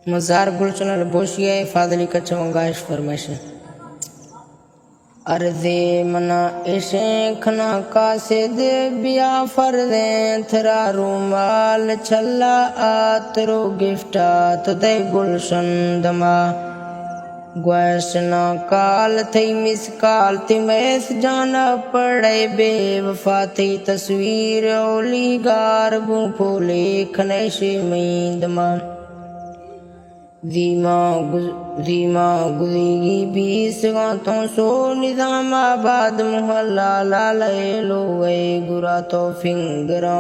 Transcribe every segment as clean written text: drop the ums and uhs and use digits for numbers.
मजार गुलशन बोशिया फादली का चौंगाइश फरमाइश अर्जे मना इशे खना का से दे बिया फरदे थरा रूमाल छल्ला आतरो गिफ्टा तो दे गुलशन दमा ग्वैशना काल थई मिस काल तिमैस जाना पड़े बेवफा थई तस्वीर ओली गार बुफो लेखने से मींदमा रीमा गुज़ीगी 20 गांतों सो निज़ामाबाद मोहल्ला लाले लो वे गुरा तो फिंगरा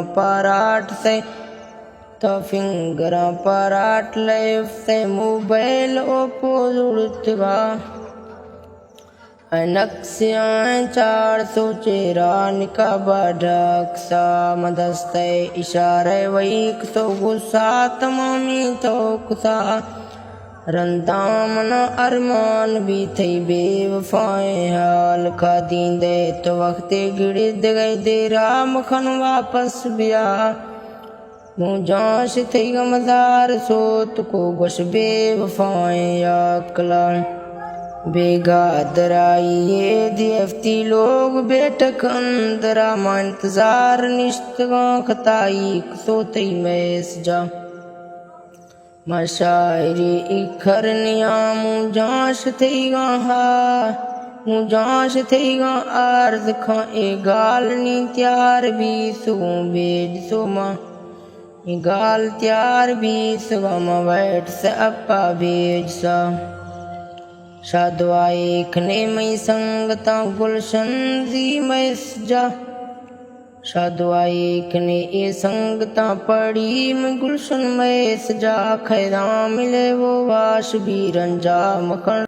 पाराट ले से मोबाइल ओपो जुड़तगा नक्सियाँ 413 का बाढ़ा मदस्ते इशारे वही तो गुस्सा तमामी तो कुसा रंदामन अरमान भी थी बेवफाए हाल का दींदे तो वक्ते गिड़द गए दे राम खन वापस बिया मुझाश थी गमदार सोत को गुश बेवफाए अकला बेगा दराई ये दियफ्ती लोग बेटक अंदरा मा इंतजार निश्तगा खताई सोती मैस जा मशायरी इखर निया मुझाश थी गा अर्ज खा ए गाल नी त्यार भी सो बेज सो मा ए गाल त्यार भी सो मा बैठ से अपा बेज सा शादवाए खने मई संगता गुलशन जी मैस जा शादवाए खने ए संगता पड़ी में गुलशन मैस जा खैरा मिले वो वाश भी रंजा मखन